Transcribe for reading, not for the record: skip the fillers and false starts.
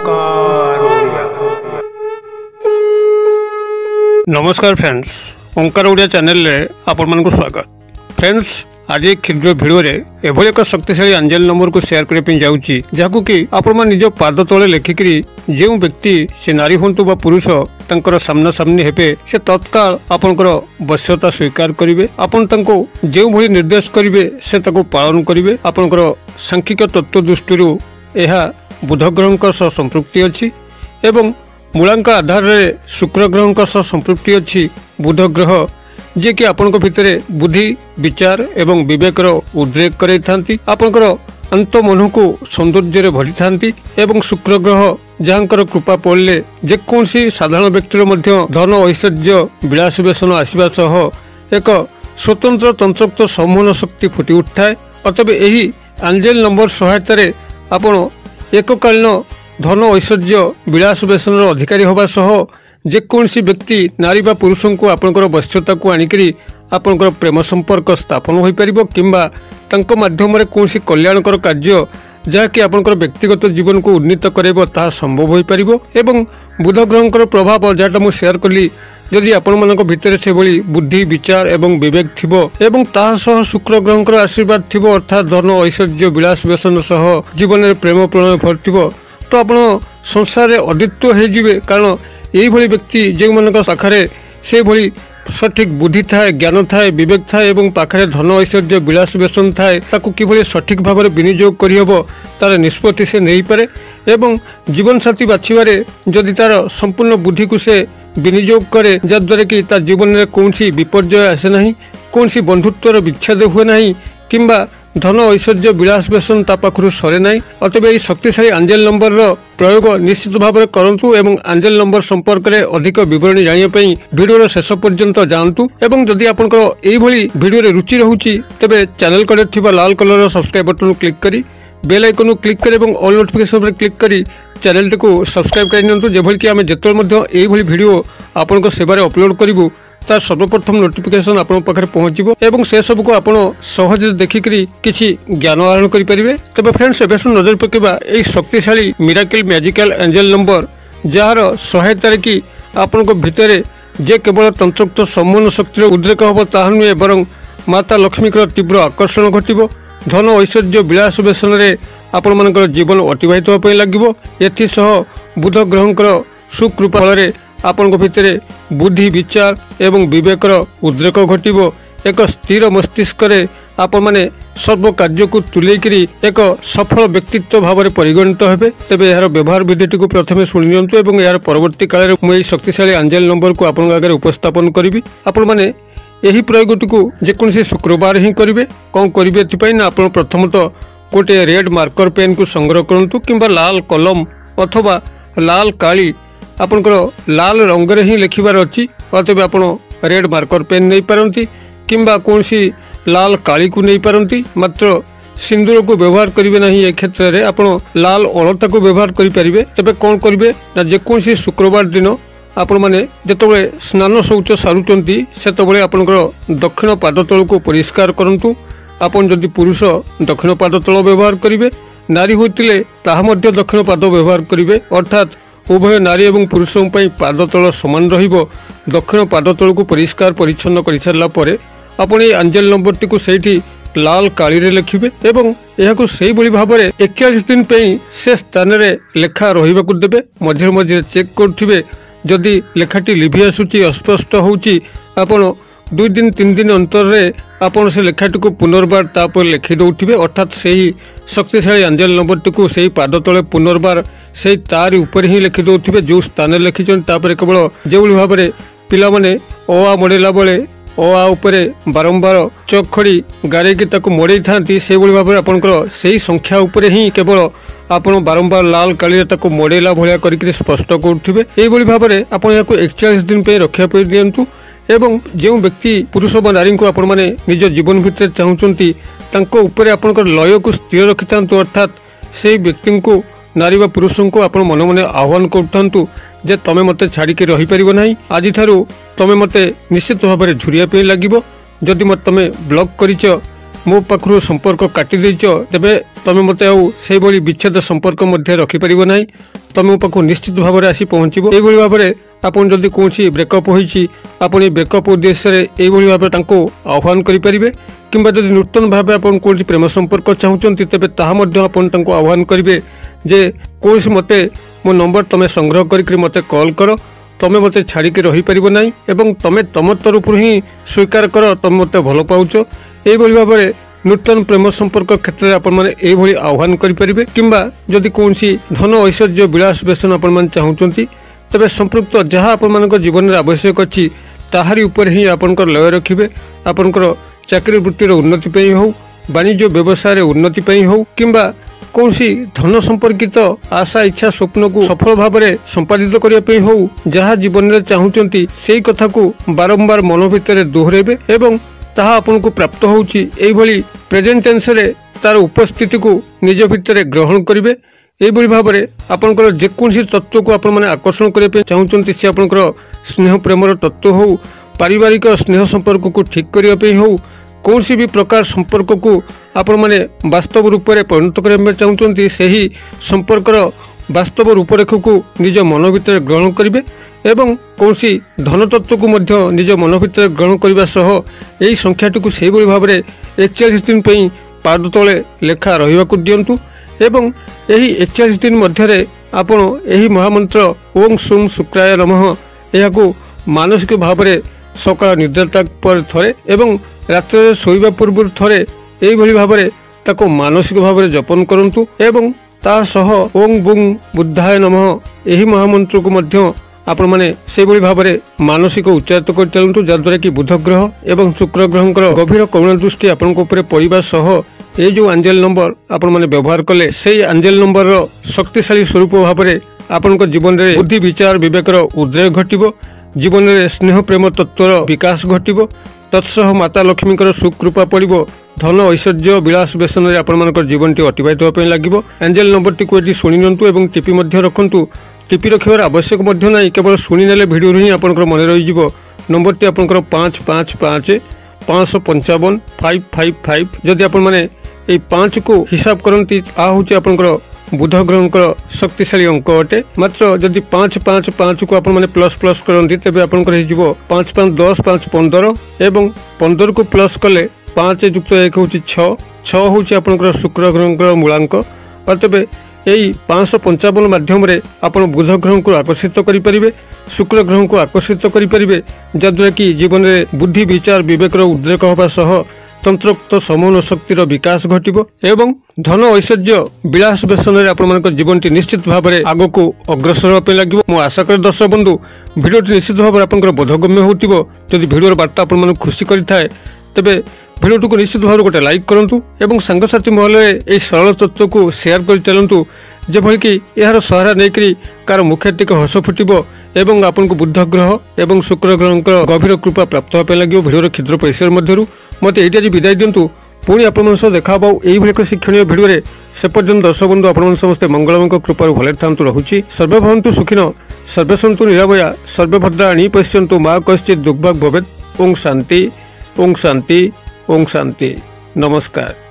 ओंकार ओडिया। नमस्कार फ्रेंड्स, ओंकार ओडिया चैनल रे आपण मानक स्वागत। फ्रेंड्स, आज एक क्षुद्र भिडियो रे एभली एक शक्तिशाली एंजल नंबर को शेयर करने पे जाउची, जाकु कि आपण मान निज पाद तले लेखिकरी जो व्यक्ति से नारी हंतु बा पुरुष तांकर सामना सामनी हेबे से तत्काल आपनकर वश्यता स्वीकार करिवे। आपण तांको जो भली निर्देश करिवे से ताको पालन करिवे। आपनकर सांख्यिक तत्व दृष्टि यह बुध ग्रह संपृक्ति अच्छी एवं मूलांक आधार रे शुक्र ग्रह संपृक्ति अच्छी। बुध ग्रह जे कि आपण भितर बुद्धि विचार एवं विवेकर उद्रेक करे थांती, आपनकर अंत मन को सौंदर्य भरी थांती। एवं शुक्र ग्रह जहाँकर कृपा पड़े जेकोसी साधारण व्यक्तिर मध्य धन ऐश्वर्य विलास व्यसन आसवा सह एक स्वतंत्र तंत्रक्त सम्मोहन शक्ति फुटी उठाए। अतएव यही एंजल नंबर सहायतार आपण एककालीन धन ऐश्वर्य विलास व्यसन अधिकारी होगा सह जेकोसी व्यक्ति नारी बा पुरुष को आपनकर वश्यता को आनिकरी आपनकर प्रेम संपर्क स्थापन हो पारिबो किंबा तांको माध्यम रे कोनसी कल्याणकर कार्य जहाँकि आपनकर व्यक्तिगत जीवन को उन्नीत करेबो ताहा संभव हो पारिबो। एवं बुध ग्रहंकर प्रभाव जहाँ मुझे शेयर कली जदि आपण मानक भितर से भली बुद्धि विचार एवं विवेक थिबो एवं ताहा सह शुक्र ग्रहंकर आशीर्वाद थिबो अर्थात धन ऐश्वर्य विलास व्यसन सह जीवन में प्रेम प्रणय भरथिबो तो आपण संसार रे अद्वितीय हो जिवे। कारण यही भली व्यक्ति जो मान पाखे से भली सठिक बुद्धि थाए ज्ञान थाए विवेक थाए एवं पाखे धन ऐश्वर्य विलास व्यसन थाए ताकू किभली सठिक भाव में विनियोग करहब तार निष्पत्ति से नहीं पारे। एवं जीवन साथी बाछिबारे जदि तार संपूर्ण बुद्धि को से विनियोग करे जद्वारा कि तार जीवन में कौन विपर्यय आसे नहीं, कौन बंधुत्वर विच्छेद हुए नहीं किंबा धन ऐश्वर्य विलास व्यसन ता पाखु सरे नहीं। अतएव यह शक्तिशाली एंजल नंबर प्रयोग निश्चित भाव में करंतु एवं एंजल नंबर संपर्क में अधिक विवरणी जानिया वीडियो शेष पर्यंत जातु। एवं जदि आपनकर एही भली वीडियो रुचि रहुची तेबे चैनल कड़े थिबा लाल कलर सब्सक्राइब बटन क्लिक करी बेल आइकन क्लिक कर एवं ऑल नोटिफिकेशन पर क्लिक करी चैनल को सब्सक्राइब कर नियंतु जेभली कि आमे जेतल मध्य एही भली वीडियो आपनकर सेवारे अपलोड करिवु तार सर्वप्रथम नोटिफिकेशन आपन पाखरे पहुंचबो एवं से सब को आपन सहज देखिकरी किछि ज्ञान आहरण करि परिबे। तबे फ्रेंड्स एबे नजर पकेबा एही शक्तिशाली miracle magical angel number jar सहायता कि आपन को भितरे जे केवल तंत्रोक्त सम्मोहन शक्तिर उद्रेक हबो ताहा नुहे बरं माता लक्ष्मी तीव्र आकर्षण घटिबो। धन ऐश्वर्य विलास व्यसन रे आपण मानकर जीवन अतिबाहित होय लागिबो। एथि सह बुध ग्रहंकर सुकृपा फल आपण भितर बुद्धि विचार एवं विवेकर उद्रेक घटिबो। एक स्थिर मस्तिष्क आपण माने सर्व कार्य को तुलेकरी एक सफल व्यक्तित्व भाव में परिगणित हेबे। तेबे यार व्यवहार विधिटी को प्रथमे शुणी नियंतु एवं यार परवर्ती काल में शक्तिशाली एंजल नंबर को आपण आगे उपस्थापन करी। आपण माने यही प्रयोगटी को जेकोसी शुक्रवार ही करेंगे। कौन करेंगे ना आप प्रथमतः गोटे रेड मार्कर पेन को संग्रह करूँ कि लाल कलम अथवा लाल काली आपनकर लाल रंग रे ही लिखिबार अच्छी अतएव आप रेड मार्कर पेन नहीं पारती किंबा कौन लाल काली को नहीं पारती। मात्र सिंदूर को व्यवहार करेंगे ना ये क्षेत्र में आप लाल अलता को व्यवहार करेंगे। तेज कौन करेंगे ना जेकोसी शुक्रवार दिन आपण मैंने जिते स्नान शौच सारूँ से आपंकर दक्षिण पाद तल को परिष्कार करूँ। आपन जदि पुरुष दक्षिण पाद तल व्यवहार करेंगे, नारी होते ताहा दक्षिण पाद व्यवहार करेंगे। अर्थात उभय नारी एवं पुरुषों पाद तल समान रहिबो। दक्षिण पाद तल को परिष्कार परिच्छन्न कर सारा पर आपण ये एंजल नंबर टी को सही लाल काली रे लिखिबे एवं यह से भाव में 41 दिन से स्थान रे लेखा रहिबाकु देबे। मझे मझे चेक करुथिबे जदि लेखाटी लिभि आसुची अस्पष्ट होउची आपण 2 दिन 3 दिन अंतर रे आपण से लेखाटी को पुनर्बार तापर लिखि दउथिबे। अर्थात सही शक्तिशाली एंजल नंबर टी को सही पाद तले पुनर्बार से तार ऊपर ही लिखि दउथिबे। जो स्थान लिखिछन तापर केवल जेउली भाव में पिला माने ओ आ मोड़ेला बेले ओ आ उपरे बारंबार चक खड़ी गारेकी ताको मोड़े थांती से भाव में आपनकर सही संख्या उपरे ही केवल आपण बारंबार लाल काली ताको मोड़ेला भलिया करिक स्पष्ट करुथिबे। एही भाव में आपण याको 41 दिन पे रक्षा पे दियंतु। एवं जो व्यक्ति पुरुष व नारी को आपण माने निज जीवन भितर चाहूचंती तांको उपरे आपनकर लय को स्थिर रखिथांतु। अर्थात से व्यक्ति को नारी व पुरुषों को आपण मन मन आह्वान करुथांतु जे तमे मते छाड़िके रही परिबो नाही। आज थारू तमे मते निश्चित भाव में झुरिया पे लागिबो। जदि मत तमे ब्लॉक करिच मो पाखु संपर्क काटी देच तेबे तमे मते से विच्छेद संपर्क रखिपर ना तुम मो पाखु निश्चित भाव में आसी पहुँचब। यही भाव में आपन जदि कौन ब्रेकअप होइछि आपन ब्रेकअप उद्देश्य से भाव में आह्वान करेंगे किंबा जदि नूतन भाव आपन कौन प्रेम संपर्क चाहूँगी तेबे आपन आह्वान करेंगे जे कौन मते मो नंबर तमे संग्रह करके मते कॉल कर तमे मते छाड़िक रही पारिबो नाही एवं तमे तम तरफ ही स्वीकार कर तमे मते भल पाउछ। यही भाव में नूतन प्रेम संपर्क क्षेत्र में आपने आह्वान करेंगे किंबा जदि कौन धन ऐश्वर्य विलास व्यसन आपण चाहूँगी तेरे संपृक्त जहाँ आपण जीवन में आवश्यक अच्छी ताहारी उपर ही आपंकर लय रखिए। आपंकर चाकरी वृत्तिर उन्नति हो वाणिज्य व्यवसाय उन्नति हो किंबा कौन धन संपर्कित आशा इच्छा स्वप्न को सफल भाव में संपादित करने हो जहाँ जीवन में चाहूँगी से कथा को बारंबार मन भितर दोहरेबे एवं ताहा आपन को प्राप्त होउची एइभली प्रेजेंट टेंस रे तार उपस्थिति को निज भितर ग्रहण करिवे। एइभली भाव में आपनकर जेकोसी तत्व को आपण माने आकर्षण करबे चाहूचंती से आपनकर स्नेह प्रेमर तत्व हो पारिवारिक स्नेह संपर्क को ठीक करिया पे हो कौन भी प्रकार संपर्क को आपण माने वास्तव रूप में परिणत करबे चाहूचंती सेही संपर्कर वास्तव रूपरेख को निज मन भितर ग्रहण करिवे एवं कौन धन तत्व को मध्य निज मन भितर ग्रहण करने सह यही संख्याटी को से भाव में 41 दिन पाद तले लेखा रहा दिंतु एवं यही 41 दिन मध्य आपण यही महामंत्र ओं सुं शुक्राय नमः यह मानसिक भाव में सकाळ निद्रा पर थरे एवं रात्र शोइबा पूर्व थरे यही भाव में ताको मानसिक भाव में जपन करंतु एवं ता सह ओं बुं बुद्धाय नमः यही महामंत्र को मध्य आपण माने से भाव में मानसिक उच्चारित कर चलतु जद्वारा कि बुध ग्रह एवं शुक्र ग्रह गभीर करुणा दृष्टि आपण पड़वा सह ये जो आंजेल नंबर आपण माने व्यवहार कले से आंजेल नंबर शक्तिशाली स्वरूप भाव में आपण जीवन में बुद्धि विचार विवेकर उदय घटिबो जीवन में स्नेह प्रेम तत्वर विकास घटिबो तत्सह माता लक्ष्मी सुकृपा पड़ो धन ऐश्वर्य विलास व्यसन में आपण जीवन टी अतिबाहित होगा लगे। एंजेल नंबर टी को शुणी नियंतु एवं टिपी रखु टिपी रखिबार आवश्यक ना केवल शुणी नेले भिडियो ही आपंकर मन रही नंबर टी आपंकर 555 555 555 जदि आपण माने 5 को हिसाब करती आ हूँ आपंकर बुध ग्रह शक्तिशाली अंक अटे मात्र जदि 555 को आपण माने प्लस प्लस करती तेज आपंकर 5 5 10 5 15 एवं 15 को प्लस कले 5 युक्त 1 हूँ 6 हूँ आपंकर शुक्र ग्रह मूलांक और तेज यही 555 माध्यम आप बुध ग्रह को आकर्षित करें शुक्र ग्रह को आकर्षित करें जद्वारा कि जीवन में बुद्धि विचार विवेक उद्रेक होगा सह तंत्रोक्त समूह शक्तिर विकास घटिबो एवं धन ऐश्वर्य विलास व्यसन में आप जीवन टी निश्चित भाव में आग को अग्रसर होगा लगे। मो आशा कर दर्शक बंधु भिडियो निश्चित भाव में आपंकर बोधगम्य होतिबो जदि भिडियोर बार्ता आपण खुशी करिथाए तेबे भिडियो को निश्चित भाव गोटे लाइक करूँ एवं सांगसाथी महल में सरल तत्व को शेयर कर चलतु जेभली कि यार सहारा नहीं कार मुखे टिक हस फुटब एवं आपन को बुध ग्रह एवं शुक्र ग्रह गभीर कृपा प्राप्त होगा लगे। भिडियो क्षुद्र परिसर मध्य मत ये आज विदाय दिंतु पुणी आप देखा यही एक शिक्षणीय भिडियो से पर्यंत दर्शक बंधु आप समस्ते मंगलमय कृपा भले था रहुछि सर्वे भवन्तु सुखिनो सर्वे सन्तु निरामया सर्वे भद्राणि पश्यन्तु मा कश्चित् दुर्भाग् भवेत्। ओं शांति ओं शांति ओं शांति। नमस्कार।